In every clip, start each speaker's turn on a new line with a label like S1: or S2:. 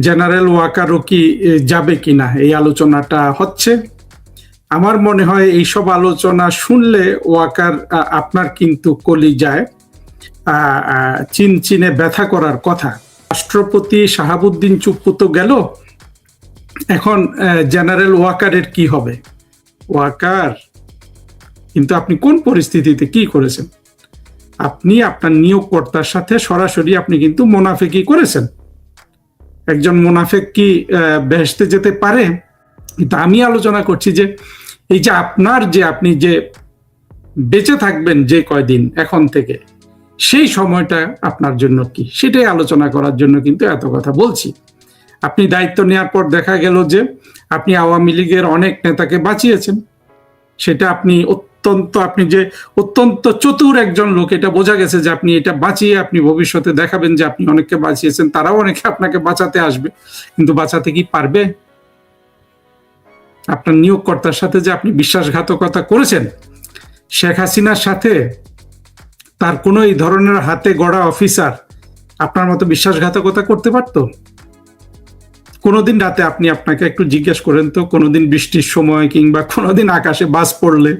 S1: General ওয়াকারও কি যাবে কিনা এই আলোচনাটা হচ্ছে। আমার মনে হয় এইসব আলোচনা শুনলে ওয়াকার আপনার কিন্তু কলিজায় চিনচিনে ব্যথা করার কথা। রাষ্ট্রপতি শাহাবুদ্দিন চুপ্পু তো গেল, এখন জেনারেল ওয়াকারের কি হবে? ওয়াকার কিন্তু আপনি কোন পরিস্থিতিতে কি করেছেন? আপনি আপনার নিয়োগকর্তার সাথে সরাসরি আপনি কিন্তু মুনাফিকি করেছেন। একজন মুনাফিক কি বেহেশতে যেতে পারে? কিন্তু আমি আলোচনা করছি যে এই যে আপনি যে বেঁচে থাকবেন যে কয়দিন এখন থেকে, সেই সময়টা আপনার জন্য কি, সেটাই আলোচনা করার জন্য কিন্তু এত কথা বলছি। আপনি দায়িত্ব নেওয়ার পর দেখা গেল যে আপনি আওয়ামী লীগের অনেক নেতাকে বাঁচিয়েছেন। সেটা আপনি যে অত্যন্ত চতুর একজন লোক, এটা বোঝা গেছে যে আপনি এটা বাঁচিয়ে আপনি ভবিষ্যতে দেখাবেন যে আপনি অনেককে বাঁচিয়েছেন, তারাও অনেকে আপনাকে বাঁচাতে আসবে। কিন্তু বাঁচাতে কি পারবে? আপনার নিয়োগকর্তার সাথে যে আপনি বিশ্বাসঘাতকতা করেছেন, শেখ হাসিনার সাথে তার কোনো এই ধরনের হাতে গড়া অফিসার আপনার মতো বিশ্বাসঘাতকতা করতে পারতো? কোনোদিন রাতে আপনাকে একটু জিজ্ঞেস করেন তো, কোনোদিন বৃষ্টির সময় কিংবা কোনোদিন আকাশে বাজ পড়লে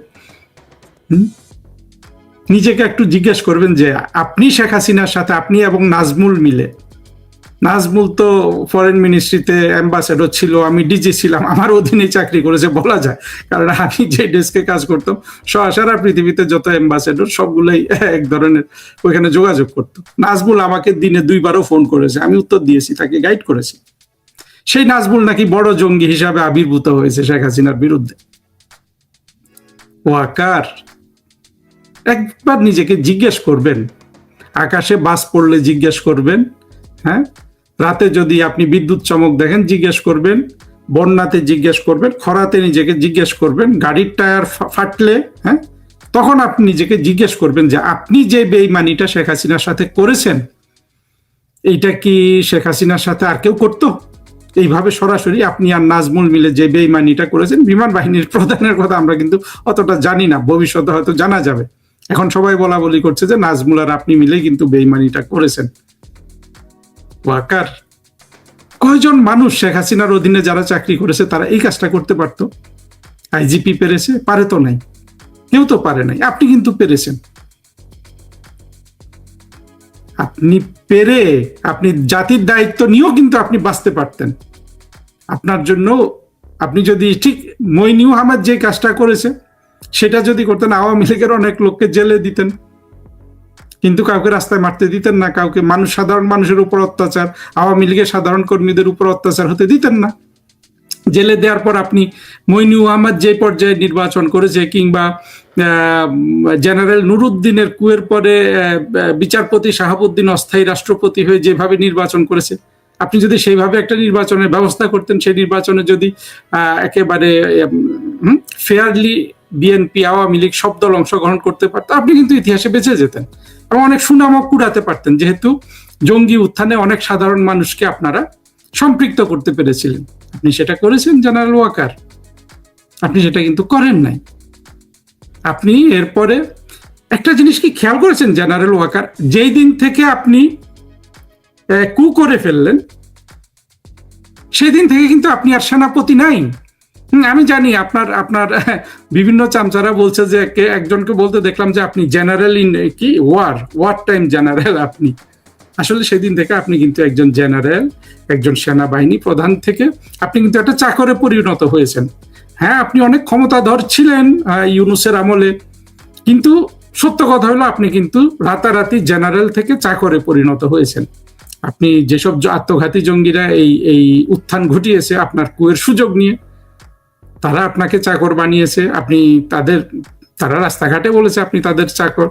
S1: নিজেকে একটু জিজ্ঞেস করবেন যে আপনি শেখ হাসিনার সাথে, আপনি এবং নাজমুল মিলে, নাজমুল তো ফরেন মিনিস্ট্রিতে অ্যাম্বাসেডর ছিল, আমি ডিজি ছিলাম, আমার অধীনে চাকরি করেছে বলা যায়, কারণ আমি যে ডেস্কে কাজ করতাম সারা পৃথিবীতে যত অ্যাম্বাসেডর সবগুলোই এক ধরনের ওইখানে যোগাযোগ করতো। নাজমুল আমাকে দিনে 2বারও ফোন করেছে, আমি উত্তর দিয়েছি, তাকে গাইড করেছি। সেই নাজমুল নাকি বড় জঙ্গি হিসাবে আবির্ভূত হয়েছে শেখ হাসিনার বিরুদ্ধে। ওয়াকার, একবার নিজেকে জিজ্ঞেস করবেন, আকাশে বাজ পড়লে জিজ্ঞেস করবেন, হ্যাঁ, রাতে যদি আপনি বিদ্যুৎ চমক দেখেন জিজ্ঞেস করবেন, বন্যাতে জিজ্ঞেস করবেন, খরাতে নিজেকে জিজ্ঞেস করবেন, গাড়ির টায়ার ফাটলে, হ্যাঁ, তখন আপনি নিজেকে জিজ্ঞেস করবেন যে আপনি যে বেইমানিটা শেখ হাসিনার সাথে করেছেন, এইটা কি শেখ হাসিনার সাথে আর কেউ করতো? এইভাবে সরাসরি আপনি আর নাজমুল মিলে যে বেইমানিটা করেছেন, বিমান বাহিনীর প্রধানের কথা আমরা কিন্তু অতটা জানি না, ভবিষ্যতে হয়তো জানা যাবে। এখন সবাই বলা বলি করছে যে নাজমুল আর আপনি মিলে কিন্তু বেইমানিটা করেছেন। ওয়াকার, কয়জন মানুষ শেখ হাসিনার অধীনে যারা চাকরি করেছে তারা এই কাজটা করতে পারতো? আইজিপি পেরেছে? পারে তো নাই, কেউ তো পারে নাই, আপনি কিন্তু পেরেছেন। আপনি পেরে আপনি জাতির দায়িত্ব নিয়েও কিন্তু আপনি বাঁচতে পারতেন। আপনার জন্য আপনি যদি ঠিক মইনুল আহমেদ যে কাজটা করেছে সেটা যদি করতেন, আওয়ামী লীগের অনেক লোককে জেলে দিতেন, কিন্তু কাউকে রাস্তায় মারতে দিতেন না, কাউকে সাধারণ মানুষের উপর অত্যাচার, আওয়ামী লীগের সাধারণ কর্মীদের উপর অত্যাচার হতে দিতেন না। জেলে দেওয়ার পর আপনি মইনুল আহমেদ যে পর্যায়ে নির্বাচন করেছে, কিংবা জেনারেল নুরুদ্দিনের কুয়ের পরে বিচারপতি শাহাবুদ্দিন অস্থায়ী রাষ্ট্রপতি হয়ে যেভাবে নির্বাচন করেছে, আপনি যদি সেইভাবে একটা নির্বাচনের ব্যবস্থা করতেন, সেই নির্বাচনে যদি একেবারে ফেয়ারলি বিএনপি আওয়ামী লীগ সব দল অংশগ্রহণ করতে পারতো, আপনি কিন্তু ইতিহাসে বেঁচে যেতেন এবং অনেক সুনামও কুড়াতে পারতেন, যেহেতু জঙ্গি উত্থানে অনেক সাধারণ মানুষকে আপনারা সম্পৃক্ত করতে পেরেছিলেন। আপনি সেটা করেছেন জেনারেল ওয়াকার, আপনি সেটা কিন্তু করেন নাই। আপনি এরপরে একটা জিনিস কি খেয়াল করেছেন জেনারেল ওয়াকার, যেই দিন থেকে আপনি কু করে ফেললেন সেই দিন থেকে কিন্তু আপনি আর সেনাপতি নাই। আমি জানি আপনার বিভিন্ন চামচারা বলছে যে একজনকে বলতে দেখলাম যে আপনি জেনারেল ইন কি ওয়ার টাইম জেনারেল। আপনি আসলে সেদিন থেকে আপনি কিন্তু একজন জেনারেল, একজন সেনাবাহিনী প্রধান থেকে আপনি কিন্তু একটা চাকরে পরিণত হয়েছেন। হ্যাঁ, আপনি অনেক ক্ষমতাধর ছিলেন ইউনূসের আমলে, কিন্তু সত্য কথা হলো আপনি কিন্তু রাতারাতি জেনারেল থেকে চাকরে পরিণত হয়েছেন। আপনি যেসব আত্মঘাতী জঙ্গিরা এই উত্থান ঘটিয়েছে আপনার কুয়ের সুযোগ নিয়ে, তারা আপনাকে চাকর বানিয়েছে, আপনি তারা রাস্তাঘাটে বলেছে আপনি তাদের চাকর।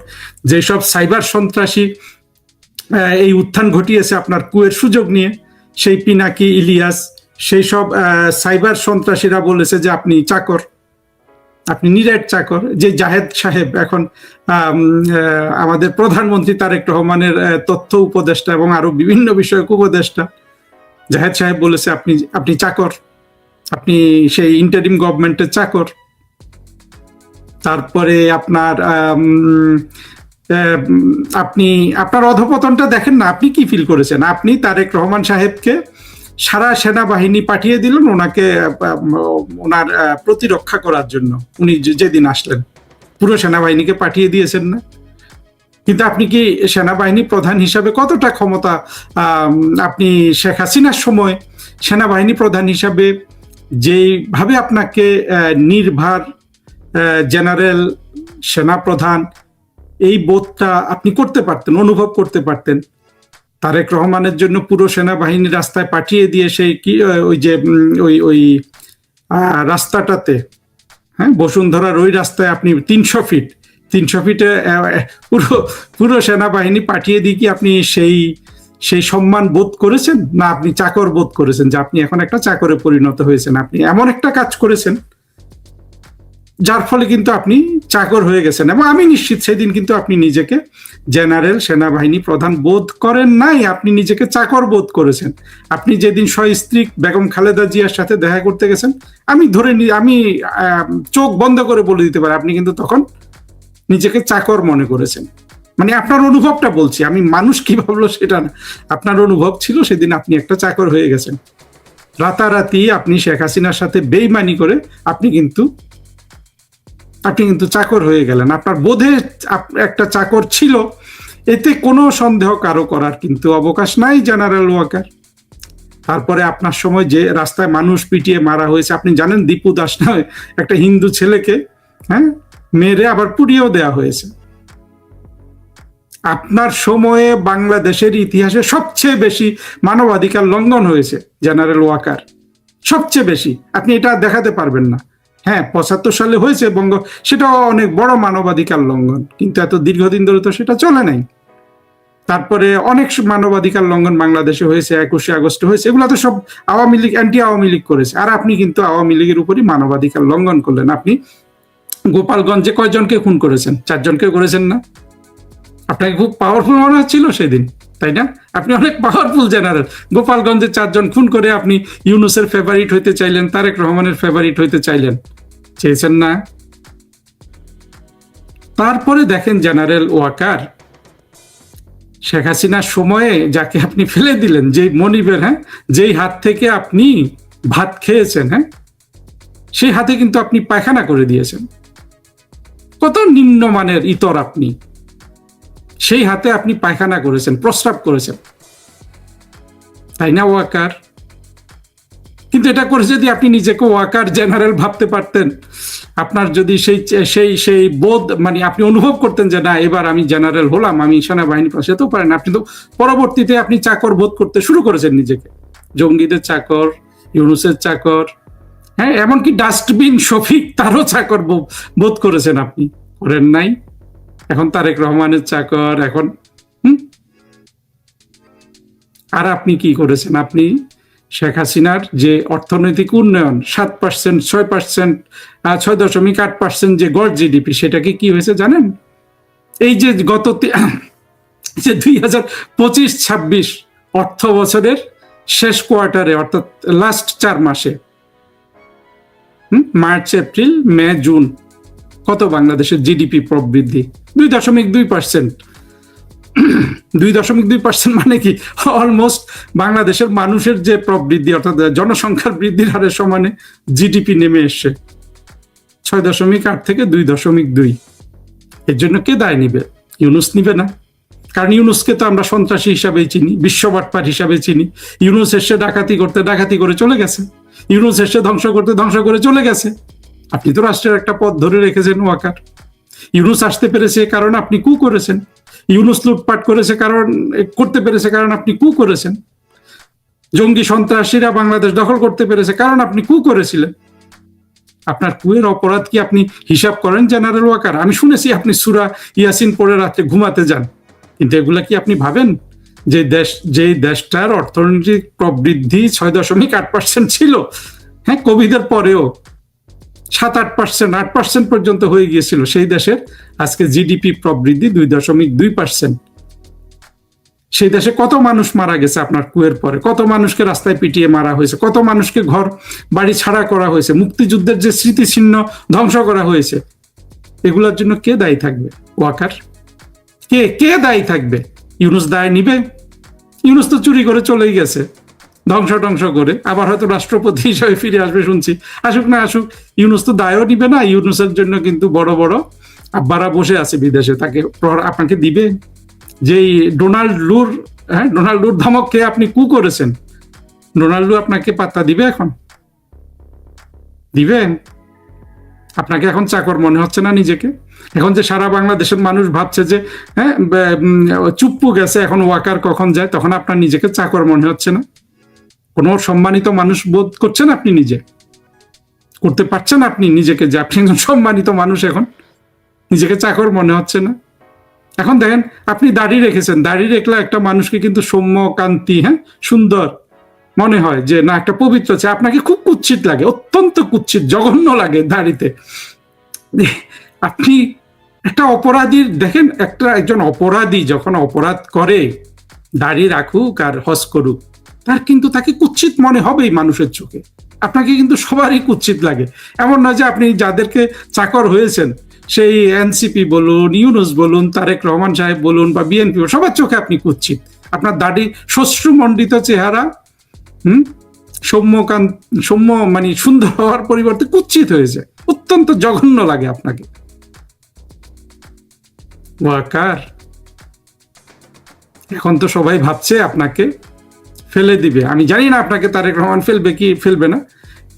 S1: যেসব সাইবার সন্ত্রাসী এই উত্থান ঘটিয়েছে আপনার কুয়ের সুযোগ নিয়ে, সেই পিনাকি, ইলিয়াস, সেই সব সাইবার সন্ত্রাসীরা বলেছে যে আপনি চাকর, আপনি নিরেট চাকর। যে জাহেদ সাহেব এখন আমাদের প্রধানমন্ত্রী তারেক রহমানের তথ্য উপদেষ্টা এবং আরো বিভিন্ন বিষয়ক উপদেষ্টা, জাহেদ সাহেব বলেছে আপনি চাকর, আপনি সেই ইন্টারিম গভর্নমেন্টের চাকর। তারপরে আপনার অধপতনটা দেখেন না, আপনি কি ফিল করেছেন? আপনি তারেক রহমান সাহেবকে সারা সেনাবাহিনী পাঠিয়ে দিলেন ওনাকে ওনার প্রতিরক্ষা করার জন্য। উনি যেদিন আসলেন পুরো সেনাবাহিনীকে পাঠিয়ে দিয়েছেন না? কিন্তু আপনি কি সেনাবাহিনী প্রধান হিসাবে কতটা ক্ষমতা, আপনি শেখ হাসিনার সময় সেনাবাহিনী প্রধান হিসাবে যেভাবে আপনাকে নির্ভার জেনারেল সেনাপ্রধান এই বোধটা আপনি করতে পারতেন, অনুভব করতে পারতেন। তারেক রহমানের জন্য পুরো সেনাবাহিনী রাস্তায় পাঠিয়ে দিয়ে সেই কি ওই যে ওই রাস্তাটাতে, হ্যাঁ, বসুন্ধরার ওই রাস্তায় আপনি 300 ফিটে পুরো পুরো সেনাবাহিনী পাঠিয়ে দিয়ে কি আপনি সেই সম্মান বোধ করেছেন? না আপনি চাকর বোধ করেছেন, যে আপনি এখন একটা চাকরে পরিণত হয়েছেন? আপনি এমন একটা কাজ করেছেন যার ফলে কিন্তু আপনি চাকর হয়ে গেছেন। এবং আমি নিশ্চিত সেদিন কিন্তু আপনি নিজেকে জেনারেল সেনাবাহিনী প্রধান বোধ করেন নাই, আপনি নিজেকে চাকর বোধ করেছেন। আপনি যেদিন স্ত্রী বেগম খালেদা জিয়ার সাথে দেখা করতে গেছেন, আমি চোখ বন্ধ করে বলে দিতে পারি আপনি কিন্তু তখন নিজেকে চাকর মনে করেছেন। মানে আপনার অনুভবটা বলছি, আমি মানুষ কি ভাবলো সেটা না, আপনার অনুভব ছিল সেদিন আপনি একটা চাকর হয়ে গেছেন। রাতারাতি আপনি শেখ হাসিনার সাথে বেইমানি করে আপনি কিন্তু চাকর হয়ে গেলেন। আপনার বোধে একটা চাকর ছিল, এতে কোনো সন্দেহ কারো করার কিন্তু অবকাশ নাই জেনারেল ওয়াকার। তারপরে আপনার সময় যে রাস্তায় মানুষ পিটিয়ে মারা হয়েছে, আপনি জানেন দীপু দাস নয় একটা হিন্দু ছেলেকে, হ্যাঁ, মেরে আবার পুড়িয়েও দেয়া হয়েছে। আপনার সময়ে বাংলাদেশের ইতিহাসে সবচেয়ে বেশি মানবাধিকার লঙ্ঘন হয়েছে জেনারেল ওয়াকার, সবচেয়ে বেশি। আপনি এটা দেখাতে পারবেন না। হ্যাঁ, 75 সালে হয়েছে সেটাও অনেক বড় মানবাধিকার লঙ্ঘন, কিন্তু এত দীর্ঘদিন ধরে তো সেটা চলে নাই। তারপরে অনেক মানবাধিকার লঙ্ঘন বাংলাদেশে হয়েছে, 21শে আগস্ট হয়েছে, এগুলো তো সব আওয়ামী লীগ, অ্যান্টি আওয়ামী লীগ করেছে। আর আপনি কিন্তু আওয়ামী লীগের উপরই মানবাধিকার লঙ্ঘন করলেন। আপনি গোপালগঞ্জে কয়জনকে খুন করেছেন? 4 জনকে করেছেন না? আপনাকে খুব পাওয়ারফুল মনে হচ্ছিল সেদিন, তাই না? আপনি অনেক পাওয়ারফুল জেনারেল। গোপালগঞ্জে 4 জন খুন করে আপনি ইউনূসের ফেভারিট হইতে চাইলেন, তারেক রহমানের ফেভারিট হইতে চেয়েছেন না? তারপরে দেখেন জেনারেল ওয়াকার, শেখ হাসিনার সময়ে যাকে আপনি ফেলে দিলেন, যেই মনিবের, হ্যাঁ, যেই হাত থেকে আপনি ভাত খেয়েছেন, হ্যাঁ, সেই হাতে কিন্তু আপনি পায়খানা করে দিয়েছেন। কত নিম্নমানের ইতর আপনি! সেই হাতে আপনি পায়খানা করেছেন, প্রস্রাব করেছেন, তাই না ওয়াকার? কিন্তু এটা করে যদি আপনি নিজেকে ওয়াকার জেনারেল ভাবতে পারতেন, আপনার যদি সেই বোধ, মানে আপনি অনুভব করতেন যে না এবার আমি জেনারেল হলাম, আমি সেনাবাহিনী, সেটাও পারেন। আপনি তো পরবর্তীতে আপনি চাকর বোধ করতে শুরু করেছেন নিজেকে, জঙ্গিদের চাকর, ইউনূসের চাকর, হ্যাঁ, এমনকি ডাস্টবিন শফিক তারও চাকর বোধ করেছেন আপনি, করেন নাই? এখন তারেক রহমানের চাকর, এখন আর আপনি কি করেছেন? আপনি শেখ হাসিনার যে অর্থনৈতিক উন্নয়ন 7%, 6%, 6.8% যে গড় জিডিপি, সেটাকে কি হয়েছে জানেন? এই যে গত যে 2025-26 অর্থ বছরের শেষ কোয়ার্টারে, অর্থাৎ লাস্ট 4 মাসে, মার্চ, এপ্রিল, মে, জুন, কত বাংলাদেশের জিডিপি প্রবৃদ্ধি? 2.2%। 2.2% মানে কি? অলমোস্ট বাংলাদেশের মানুষের যে প্রবৃদ্ধি, অর্থাৎ জনসংখ্যার বৃদ্ধির হারের সমানে জিডিপি নেমে এসছে 6.8 থেকে 2.2। এর জন্য কে দায় নিবে? ইউনূস নিবে না, কারণ ইউনূসকে তো আমরা সন্ত্রাসী হিসাবেই চিনি, বিশ্ববাটপার হিসাবে চিনি। ইউনূস এসে ডাকাতি করে চলে গেছে, ইউনূস এসে ধ্বংস করে চলে গেছে। আপনি তো রাষ্ট্রের একটা পথ ধরে রেখেছেন ওয়াকার। ইউনূস আসতে পেরেছে কারণ আপনি কু করেছেন, ইউনূস লুটপাট করতে পেরেছে কারণ আপনি কু করেছেন, জঙ্গি সন্ত্রাসীরা বাংলাদেশ দখল করতে পেরেছে কারণ আপনি কু করেছিলেন। আপনার কুয়ের অপরাধ কি আপনি হিসাব করেন জেনারেল ওয়াকার? আমি শুনেছি আপনি সূরা ইয়াসিন পড়ে রাতে ঘুমাতে যান, কিন্তু এগুলা কি আপনি ভাবেন? যে দেশটার অর্থনৈতিক প্রবৃদ্ধি 6.8% ছিল, হ্যাঁ, কোভিডের পরেও 7-8%, 8% পর্যন্ত হয়ে গিয়েছিল, সেই দেশের আজকে জিডিপি প্রবৃদ্ধি 2.2%। সেই দেশে কত মানুষ মারা গেছে আপনার কুয়ের পরে, কত মানুষকে রাস্তায় পিটিয়ে মারা হয়েছে, কত মানুষকে ঘর বাড়ি ছাড়া করা হয়েছে, মুক্তিযুদ্ধের যে স্মৃতিচিহ্ন ধ্বংস করা হয়েছে, এগুলোর জন্য কে দায়ী থাকবে ওয়াকার? কে দায়ী থাকবে? ইউনূস দায় নিবে? ইউনূস তো চুরি করে চলেই গেছে, ধ্বংস করে আবার হয়তো রাষ্ট্রপতি হিসেবে ফিরে আসবে শুনছি। আসুক না আসুক, ইউনূস তো দায়ও নিবে না। ইউনূসের জন্য কিন্তু বড় বড় আব্বারা বসে আছে বিদেশে, তাকে আপনাকে দিবে। যেই ডোনাল্ড লুর ধমক খেয়ে আপনি কু করেছেন, ডোনাল্ড লু আপনাকে পাত্তা দিবে? এখন দিবে? আপনাকে এখন চাকর মনে হচ্ছে না নিজেকে? এখন যে সারা বাংলাদেশের মানুষ ভাবছে যে হ্যাঁ চুপ্পু গেছে, এখন ওয়াকার কখন যায়, তখন আপনার নিজেকে চাকর মনে হচ্ছে না? কোনো সম্মানিত মানুষ বোধ করছেন আপনি নিজে? করতে পারছেন আপনি নিজেকে যে আপনি একজন সম্মানিত মানুষ? এখন নিজেকে চাকর মনে হচ্ছে না? এখন দেখেন, আপনি দাড়ি রেখেছেন, দাড়ি রেখলে একটা মানুষকে কিন্তু সৌম্য, কান্তি, হ্যাঁ সুন্দর মনে হয়, যে না একটা পবিত্র আছে। আপনাকে খুব কুৎসিত লাগে, অত্যন্ত কুৎসিত, জঘন্য লাগে দাড়িতে। আপনি একটা অপরাধীর, দেখেন একজন অপরাধী যখন অপরাধ করে, দাড়ি রাখুক আর হজ করুক, তাকে কুৎসিত মনে হবেই মানুষের চোখে। আপনাকে কিন্তু সবারই কুৎসিত লাগে। এমন নয় যে আপনি যাদেরকে চাকর হয়েছেন, সেই এনসিপি বলুন, ইউনূস বলুন, তারেক রহমান সাহেব বলুন, বা বিএনপি, সবার চোখে আপনি কুৎসিত। আপনার দাড়ি, শ্মশ্রুমণ্ডিত চেহারা, সৌম্য মানে সুন্দর হওয়ার পরিবর্তে কুৎসিত হয়েছে, অত্যন্ত জঘন্য লাগে আপনাকে। ওয়াকার, এখন তো সবাই ভাবছে আপনাকে ফেলে দিবে। আমি জানি না আপনাকে তারেক রহমান ফেলবে কি ফেলবে না,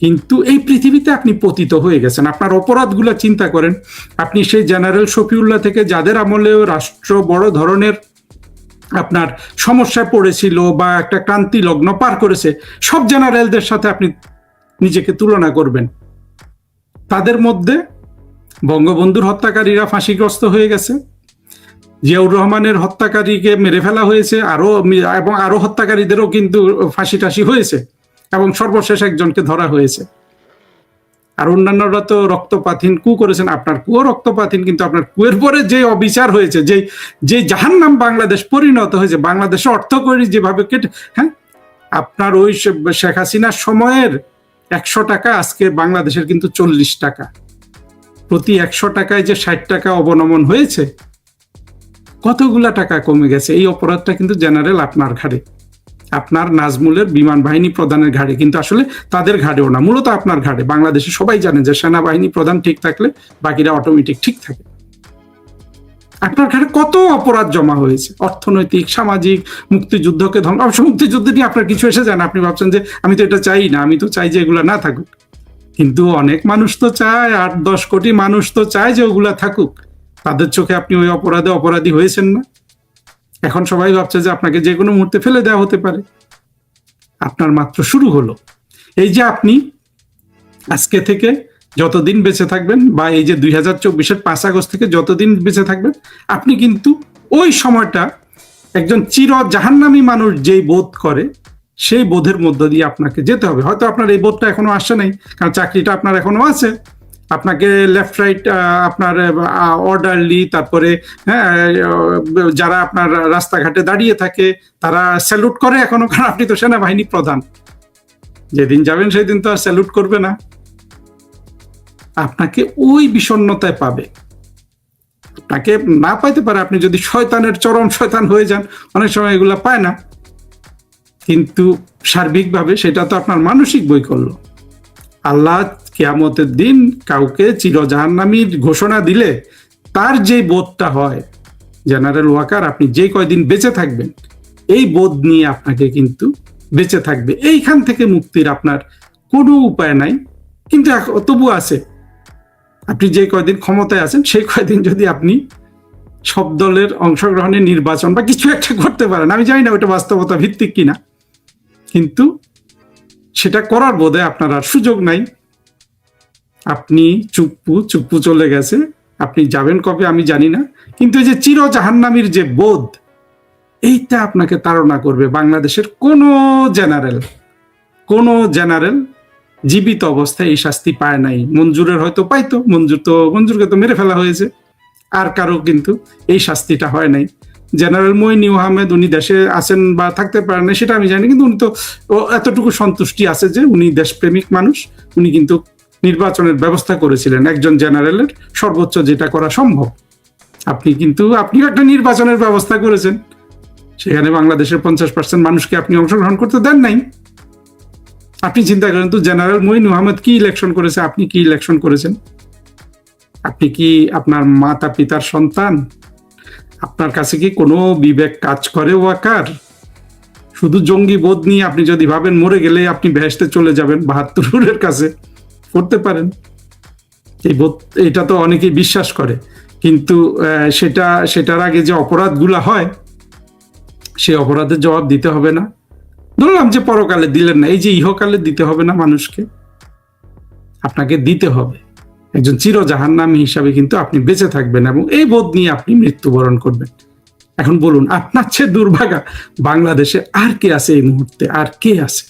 S1: কিন্তু এই পৃথিবীতে আপনি পতিত হয়ে গেছেন। আপনার অপরাধগুলো চিন্তা করেন। আপনি সেই জেনারেল শফিউল্লাহ থেকে, যাদের আমলেও রাষ্ট্র বড় ধরনের আপনার সমস্যায় পড়েছিল বা একটা ক্রান্তি লগ্ন পার করেছে, সব জেনারেলদের সাথে আপনি নিজেকে তুলনা করবেন। তাদের মধ্যে বঙ্গবন্ধুর হত্যাকারীরা ফাঁসিগ্রস্ত হয়ে গেছে, জিয়াউর রহমানের হত্যাকারীকে মেরে ফেলা হয়েছে, এবং আরো হত্যাকারীদেরও কিন্তু ফাঁসি টাসি হয়েছে, এবং সর্বশেষ একজনকে ধরা হয়েছে। আর অন্যান্যরা তো রক্তপাতহীন কু করেছেন। আপনার কুয়ো রক্তপাতহীন, কিন্তু আপনার কুয়ের পরে যে অবিচার হয়েছে, যে জাহান্নাম বাংলাদেশ পরিণত হয়েছে, বাংলাদেশে অর্থকরী যেভাবে কেটে, হ্যাঁ আপনার ওই শেখ হাসিনার সময়ের 100 টাকা আজকে বাংলাদেশের কিন্তু 40 টাকা। প্রতি 100 টাকায় যে 60 টাকা অবনমন হয়েছে, কতগুলা টাকা কমে গেছে। এই অপরাধটা কিন্তু জেনারেল আপনার ঘাড়ে, আপনার নাজমুলের বিমান বাহিনী প্রধানের ঘাড়ে, কিন্তু আসলে তাদের ঘাড়েও না, মূলত আপনার ঘাড়ে। বাংলাদেশে সবাই জানে যে সেনাবাহিনী প্রধান ঠিক থাকলে বাকিরা অটোমেটিক ঠিক থাকে। আপনার ঘাড়ে কত অপরাধ জমা হয়েছে, অর্থনৈতিক, সামাজিক, মুক্তিযুদ্ধকে ধ্বংস। অবশ্য মুক্তিযুদ্ধ নিয়ে আপনার কিছু এসে যায় না, আপনি ভাবছেন যে আমি তো এটা চাই না, আমি তো চাই যে এগুলা না থাকুক। কিন্তু অনেক মানুষ তো চায়, 8-10 কোটি মানুষ তো চায় যে ওগুলা থাকুক। তাদের চোখে আপনি ওই অপরাধী হয়েছেন না। এখন সবাই ভাবছে যে আপনাকে যে কোনো মুহূর্তে ফেলে দেওয়া হতে পারে। আপনার মাত্র শুরু হলো। এই যে আপনি আজকে থেকে যতদিন বেঁচে থাকবেন, বা এই যে 2024-এর 5 আগস্ট থেকে যতদিন বেঁচে থাকবেন, আপনি কিন্তু ওই সময়টা একজন চির জাহান্নামী মানুষ যেই বোধ করে, সেই বোধের মধ্য দিয়ে আপনাকে যেতে হবে। হয়তো আপনার এই বোধটা এখনো আসছে নাই, কারণ চাকরিটা আপনার এখনো আছে। আপনাকে লেফট রাইট আপনার অর্ডারলি, তারপরে যারা আপনার রাস্তাঘাটে দাঁড়িয়ে থাকে তারা স্যালুট করে এখনো, কারণ আপনি তো সেনাবাহিনী প্রধান। যেদিন যাবেন সেদিন তো আর স্যালুট করবে না। আপনাকে ওই বিষণ্ণতায় পাবে, আপনাকে না পাইতে পারে। আপনি যদি শয়তানের চরম শয়তান হয়ে যান, অনেক সময় এগুলা পায় না, কিন্তু সার্বিকভাবে সেটা তো আপনার মানসিক বৈকল্য। আল্লাহ কিয়ামতের দিন কাউকে চিরজাহান্নামীর ঘোষণা দিলে তার যে বোধটা হয়, জেনারেল ওয়াকার, আপনি যে কয়দিন বেঁচে থাকবেন এই বোধ নিয়ে আপনাকে কিন্তু বেঁচে থাকবে। এইখান থেকে মুক্তির আপনার কোনো উপায় নাই, কিন্তু তবু আছে। আপনি যে কয়দিন ক্ষমতায় আছেন সেই কয়দিন যদি আপনি সব দলের অংশগ্রহণে নির্বাচন বা কিছু একটা করতে পারেন, আমি জানি না ওটা বাস্তবতা ভিত্তিক কিনা, কিন্তু সেটা করার বোধে আপনার আর সুযোগ নাই। আপনি চুপ্পু চলে গেছে, আপনি যাবেন কবে আমি জানি না, কিন্তু এই যে চির জাহান্নামীর যে বোধ, এইটা আপনাকে তাড়না করবে। বাংলাদেশের কোনো জেনারেল জীবিত অবস্থায় এই শাস্তি পায় নাই। মঞ্জুরের হয়তো পাইতো, মঞ্জুরকে তো মেরে ফেলা হয়েছে, আর কারো কিন্তু এই শাস্তিটা হয় নাই। জেনারেল মইনুল আহমেদ, উনি দেশে আছেন বা থাকতে পারেন না সেটা আমি জানি, কিন্তু উনি তো এতটুকু সন্তুষ্টি আছে যে উনি দেশপ্রেমিক মানুষ, উনি কিন্তু নির্বাচনের ব্যবস্থা করেছিলেন একজন জেনারেলের সর্বোচ্চ যেটা করা সম্ভব। আপনিও একটা নির্বাচনের ব্যবস্থা করেছেন, সেখানে বাংলাদেশের 50% মানুষকে আপনি অংশগ্রহণ করতে দেন নাই। আপনি চিন্তা করেন তো, জেনারেল মঈন আহমেদ কি ইলেকশন করেছে, আপনি কি ইলেকশন করেছেন? আপনি কি আপনার মাতা পিতার সন্তান? আপনার কাছে কি কোনো বিবেক কাজ করে ওয়াকার? শুধু জঙ্গি বোধ নিয়ে আপনি যদি ভাবেন মরে গেলে আপনি বেহেশতে চলে যাবেন ৭২-এর কাছে, করতে পারেন। এই বোধ, এটা তো অনেকেই বিশ্বাস করে, কিন্তু সেটার আগে যে অপরাধগুলা হয়, সেই অপরাধের জবাব দিতে হবে না? ধরলাম যে পরকালে দিলেন না, এই যে ইহকালে দিতে হবে না মানুষকে? আপনাকে দিতে হবে। একজন চিরজাহান্নামী হিসাবে কিন্তু আপনি বেঁচে থাকবেন এবং এই বোধ নিয়ে আপনি মৃত্যুবরণ করবেন। এখন বলুন, আপনার চেয়ে দুর্ভাগা বাংলাদেশে আর কে আছে এই মুহূর্তে? আর কে আছে?